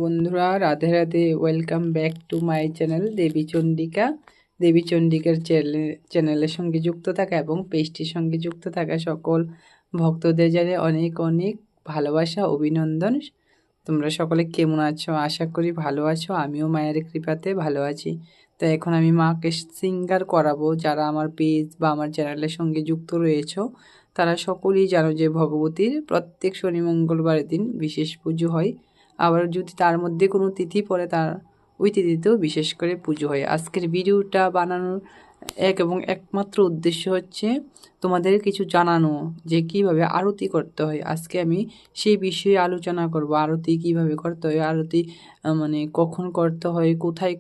বন্ধুরা, Radhe Radhe. Welcome back to my channel Devi Chandika. Devi চণ্ডিকার চ্যানেলের সঙ্গে যুক্ত থাকা এবং পেজটির সঙ্গে যুক্ত থাকা সকল ভক্তদের জানাই অনেক অনেক ভালোবাসা, অভিনন্দন। তোমরা সকলে কেমন আছো? আশা করি ভালো আছো। আমিও মায়ের কৃপাতে ভালো আছি। তো এখন আমি মাকে সিঙ্গার করাবো। যারা আমার পেজ বা আমার চ্যানেলের সঙ্গে যুক্ত রয়েছো তারা সকলেই জানো যে ভগবতীর প্রত্যেক শনি মঙ্গলবারের দিন বিশেষ পুজো হয়। আবার যদি তার মধ্যে কোনো তিথি পড়ে তার ওই তিথিতেও বিশেষ করে পুজো হয়। আজকের ভিডিওটা বানানোর এক এবং একমাত্র উদ্দেশ্য হচ্ছে তোমাদের কিছু জানানো যে কিভাবে আরতি করতে হয়। আজকে আমি সেই বিষয়ে আলোচনা করব। আরতি কিভাবে করতে হয়, আরতি মানে কখন করতে হয়, কোথায়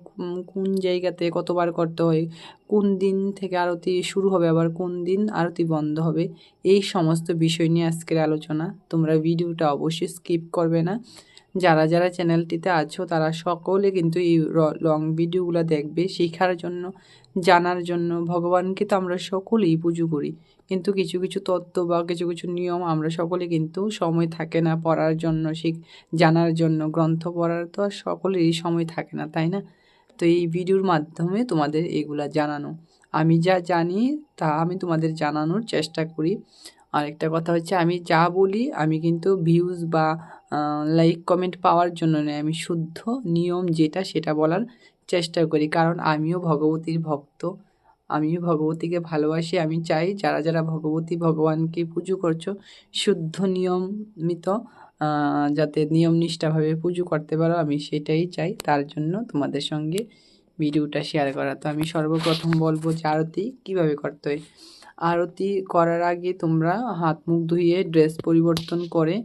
কোন জায়গাতে কতবার করতে হয়, কোন দিন থেকে আরতি শুরু হবে, আবার কোন দিন আরতি বন্ধ হবে, এই সমস্ত বিষয় নিয়ে আজকের আলোচনা। তোমরা ভিডিওটা অবশ্যই স্কিপ করবে না। যারা যারা চ্যানেলটিতে আছো তারা সকলে কিন্তু এই লং ভিডিওগুলো দেখবে শেখার জন্য, জানার জন্য। ভগবানকে তো আমরা সকলেই পুজো করি, কিন্তু কিছু কিছু তত্ত্ব বা কিছু কিছু নিয়ম আমরা সকলে কিন্তু সময় থাকে না পড়ার জন্য, জানার জন্য। গ্রন্থ পড়ার তো আর সকলেরই সময় থাকে না, তাই না? তো এই ভিডিওর মাধ্যমে তোমাদের এগুলা জানানো, আমি যা জানি তা আমি তোমাদের জানানোর চেষ্টা করি। আরেকটা কথা হচ্ছে, আমি যা বলি আমি কিন্তু ভিউজ বা লাইক কমেন্ট পাওয়ার জন্য নয়, আমি শুদ্ধ নিয়ম যেটা সেটা বলার চেষ্টা করি। কারণ আমিও ভগবতীর ভক্ত, আমিও ভগবতীকে ভালোবাসি। আমি চাই যারা যারা ভগবানকে পুজো করছো শুদ্ধ নিয়মিত যাতে নিয়ম নিষ্ঠাভাবে পুজো করতে পারো, আমি সেটাই চাই। তার জন্য তোমাদের সঙ্গে ভিডিওটা শেয়ার করা। তো আমি সর্বপ্রথম বলবো যে আরতি কীভাবে করতে হয়। আরতি করার আগে তোমরা হাত মুখ ধুয়ে ড্রেস পরিবর্তন করে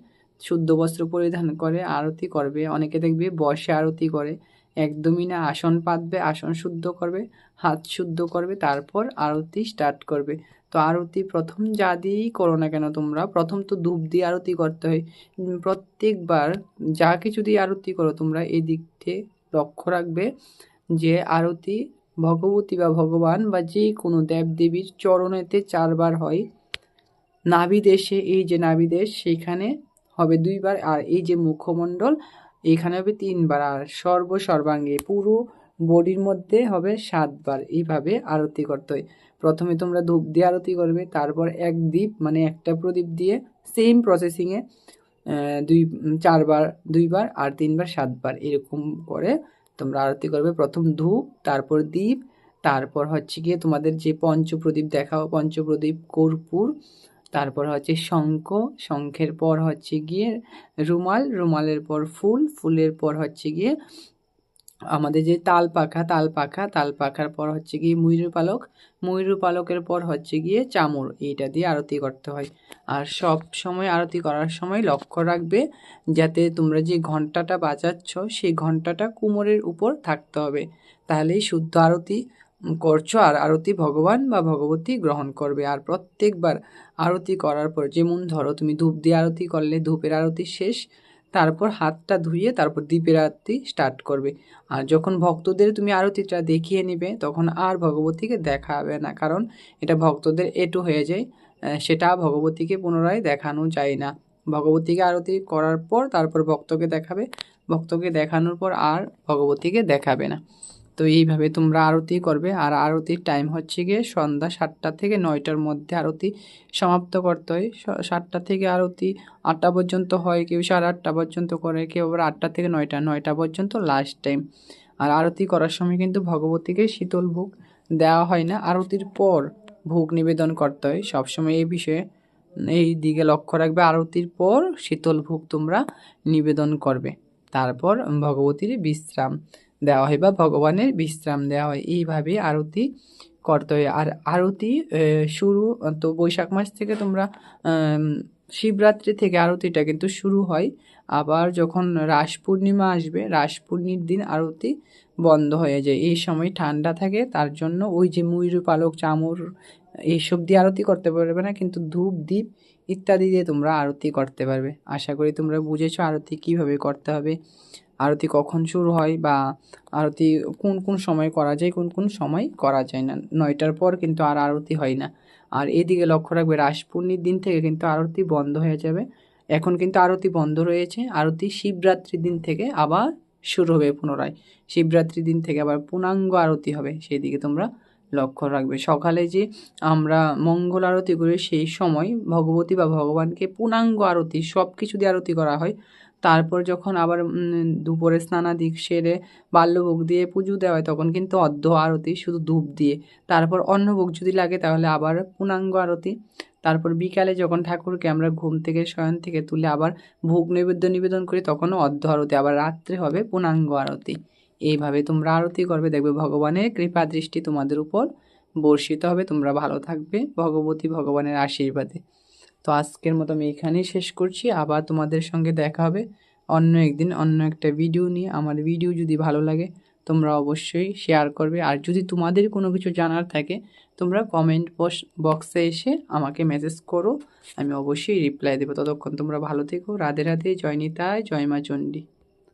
শুদ্ধ বস্ত্র পরিধান করে আরতি করবে। অনেকে দেখবে বসে আরতি করে, একদমই না। আসন পাতবে, আসন শুদ্ধ করবে, হাত শুদ্ধ করবে, তারপর আরতি স্টার্ট করবে। তো আরতি প্রথম যা দিয়েই করো না কেন তোমরা, প্রথম তো ধূপ দিয়ে আরতি করতে হয়। প্রত্যেকবার যা কিছু দিয়ে আরতি করো তোমরা এই দিকটি লক্ষ্য রাখবে যে আরতি ভগবতী বা ভগবান বা যে কোনো দেবদেবীর চরণেতে 4 বার হয়। নাভিদেশে, এই যে নাভিদেশ সেইখানে হবে 2 বার, আর এই যে মুখমণ্ডল এইখানে হবে 3 বার, আর সর্বাঙ্গে পুরো বডির মধ্যে হবে 7 বার। এইভাবে আরতি করতে হয়। প্রথমে তোমরা ধূপ দিয়ে আরতি করবে, তারপর এক দীপ মানে একটা প্রদীপ দিয়ে সেম প্রসেসিংয়ে 4 বার, 2 বার, আর 3 বার, 7 বার এরকম করে তোমরা আরতি করবে। প্রথম ধূপ, তারপর দীপ, তারপর হচ্ছে গিয়ে তোমাদের যে পঞ্চপ্রদীপ দেখাও, পঞ্চপ্রদীপ, কর্পূর, তারপর হচ্ছে শঙ্খ, শঙ্খের পর হচ্ছে গিয়ে রুমাল, রুমালের পর ফুল, ফুলের পর হচ্ছে গিয়ে আমাদের যে তাল পাখার পর হচ্ছে গিয়ে ময়ূর পালক, ময়ূর পালকের পর হচ্ছে গিয়ে চামর। এইটা দিয়ে আরতি করতে হয়। আর সব সময় আরতি করার সময় লক্ষ্য রাখবে যাতে তোমরা যে ঘন্টাটা বাজাচ্ছ সেই ঘন্টাটা কোমরের উপর থাকতে হবে, তাহলেই শুদ্ধ আরতি করছো আর আরতি ভগবান বা ভগবতী গ্রহণ করবে। আর প্রত্যেকবার আরতি করার পর, যেমন ধরো তুমি ধূপ দিয়ে আরতি করলে, ধূপের আরতি শেষ, তারপর হাতটা ধুয়ে তারপর দীপের আরতি স্টার্ট করবে। আর যখন ভক্তদের তুমি আরতিটা দেখিয়ে নেবে তখন আর ভগবতীকে দেখাবে না, কারণ এটা ভক্তদের এঁটো হয়ে যায়, সেটা ভগবতীকে পুনরায় দেখানো যায় না। ভগবতীকে আরতি করার পর তারপর ভক্তকে দেখাবে, ভক্তকে দেখানোর পর আর ভগবতীকে দেখাবে না। তো এইভাবে তোমরা আরতি করবে। আর আরতির টাইম হচ্ছে গিয়ে সন্ধ্যা 7টা থেকে 9টার মধ্যে আরতি সমাপ্ত করতে হয়। 7টা থেকে আরতি 8টা পর্যন্ত হয়, কেউ 8:30 পর্যন্ত করে, কেউ আবার 8টা থেকে 9টা, 9টা পর্যন্ত লাস্ট টাইম। আর আরতি করার সময় কিন্তু ভগবতীকে শীতল ভোগ দেওয়া হয় না, আরতির পর ভোগ নিবেদন করতে হয়। সবসময় এই বিষয়ে এই দিকে লক্ষ্য রাখবে, আরতির পর শীতল ভোগ তোমরা নিবেদন করবে। তারপর ভগবতীর বিশ্রাম দেওয়া হয় বা ভগবানের বিশ্রাম দেওয়া হয়। এইভাবে আরতি করতে হয়। আর আরতি শুরু তো বৈশাখ মাস থেকে তোমরা শিবরাত্রি থেকে আরতিটা কিন্তু শুরু হয়। আবার যখন রাস পূর্ণিমা আসবে, রাস পূর্ণির দিন আরতি বন্ধ হয়ে যায়। এই সময় ঠান্ডা থাকে, তার জন্য ওই যে ময়ূর পালক, চামর এইসব দিয়ে আরতি করতে পারবে না, কিন্তু ধূপ দ্বীপ ইত্যাদি দিয়ে তোমরা আরতি করতে পারবে। আশা করি তোমরা বুঝেছো আরতি কীভাবে করতে হবে, আরতি কখন শুরু হয়, বা আরতি কোন কোন সময় করা যায়, কোন কোন সময় করা যায় না। 9টার পর কিন্তু আর আরতি হয় না। আর এদিকে লক্ষ্য রাখবে রাস পূর্ণির দিন থেকে কিন্তু আরতি বন্ধ হয়ে যাবে। এখন কিন্তু আরতি বন্ধ রয়েছে, আরতি শিবরাত্রির দিন থেকে আবার শুরু হবে পুনরায়। শিবরাত্রির দিন থেকে আবার পূর্ণাঙ্গ আরতি হবে, সেই দিকে তোমরা লক্ষ্য রাখবে। সকালে যে আমরা মঙ্গল আরতি করি সেই সময় ভগবতী বা ভগবানকে পূর্ণাঙ্গ আরতি সব কিছু দিয়ে আরতি করা হয়। তারপর যখন আবার দুপুরে স্নানাদি সেরে বাল্যভোগ দিয়ে পুজো দেওয়া হয় তখন কিন্তু অর্ধ আরতি শুধু ধূপ দিয়ে। তারপর অন্নভোগ যদি লাগে তাহলে আবার পূর্ণাঙ্গ আরতি। তারপর বিকালে যখন ঠাকুরকে আমরা ঘুম থেকে শয়ন থেকে তুলে আবার ভোগ নৈবেদ্য নিবেদন করি তখনও অর্ধ আরতি, আবার রাত্রে হবে পূর্ণাঙ্গ আরতি। এইভাবে তোমরা আরতি করবে, দেখবে ভগবানের কৃপা দৃষ্টি তোমাদের উপর বর্ষিত হবে, তোমরা ভালো থাকবে ভগবতী ভগবানের আশীর্বাদে। তো আজকের মতো আমি এখানেই শেষ করছি। আবার তোমাদের সঙ্গে দেখা হবে অন্য একদিন অন্য একটা ভিডিও নিয়ে। আমার ভিডিও যদি ভালো লাগে তোমরা অবশ্যই শেয়ার করবে, আর যদি তোমাদের কোনো কিছু জানার থাকে তোমরা কমেন্ট বক্সে এসে আমাকে মেসেজ করো, আমি অবশ্যই রিপ্লাই দেবো। ততক্ষণ তোমরা ভালো থেকো। রাধে রাধে, জয় নিতাই, জয় মা চণ্ডী।